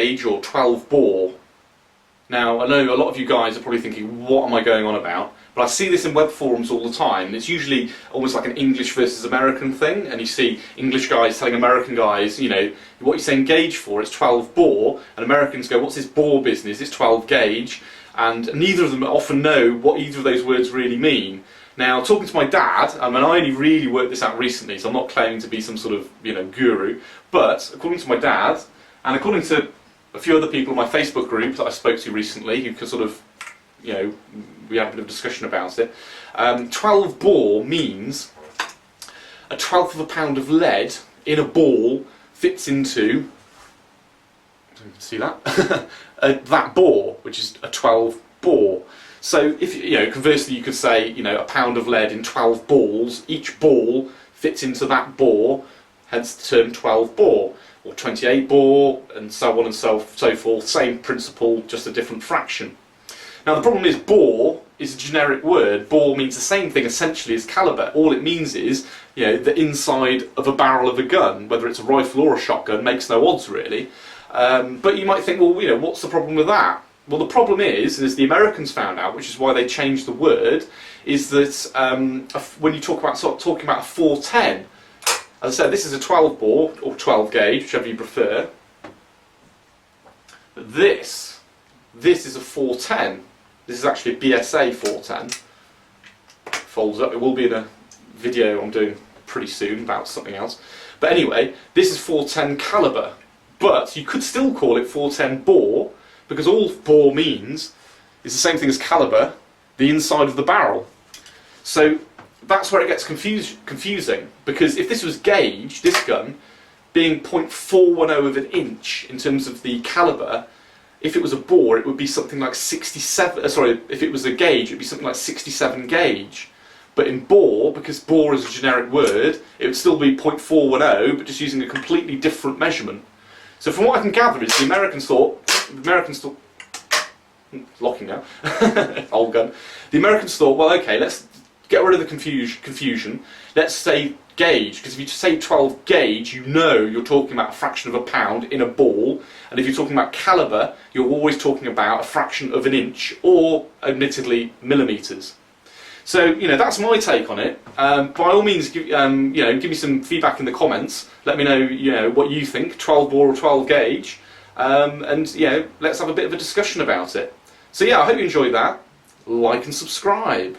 gauge or 12 bore. Now, I know a lot of you guys are probably thinking, what am I going on about? But I see this in web forums all the time. It's usually almost like an English versus American thing, and you see English guys telling American guys, you know, what you're saying gauge for, it's 12 bore, and Americans go, what's this bore business? It's 12 gauge, and neither of them often know what either of those words really mean. Now, talking to my dad, I only really worked this out recently, so I'm not claiming to be some sort of, you know, guru, but according to my dad, and according to a few other people in my Facebook group that I spoke to recently, who could sort of, you know, we had a bit of discussion about it. 12 bore means a 1/12 of a pound of lead in a ball fits into, you can see that, that bore, which is a 12 bore. So if you know, conversely, you could say, you know, a pound of lead in 12 balls. Each ball fits into that bore, hence the term 12 bore, or 28 bore, and so on and so forth. Same principle, just a different fraction. Now the problem is bore is a generic word. Bore means the same thing essentially as caliber. All it means is, you know, the inside of a barrel of a gun, whether it's a rifle or a shotgun, makes no odds really. But you might think, well, you know, what's the problem with that? Well, the problem is, as the Americans found out, which is why they changed the word, is that when you talking about a 410, as I said, this is a 12 bore or 12 gauge, whichever you prefer. But this is a 410. This is actually a BSA 410. Folds up. It will be in a video I'm doing pretty soon about something else. But anyway, this is 410 caliber. But you could still call it 410 bore, because all bore means is the same thing as caliber, the inside of the barrel. So that's where it gets confusing, because if this was gauge, this gun, being 0.410 of an inch in terms of the caliber, if it was a bore, it would be something like 67, if it was a gauge, it would be something like 67 gauge. But in bore, because bore is a generic word, it would still be 0.410, but just using a completely different measurement. So from what I can gather is the Americans thought, locking now, old gun, the Americans thought, well okay, let's get rid of the confusion, let's say gauge, because if you say 12 gauge, you know you're talking about a fraction of a pound in a ball, and if you're talking about caliber, you're always talking about a fraction of an inch, or admittedly millimetres. So, you know, that's my take on it. By all means, give me some feedback in the comments. Let me know, you know, what you think, 12 bore or 12 gauge, and you know, let's have a bit of a discussion about it. So yeah, I hope you enjoyed that. Like and subscribe.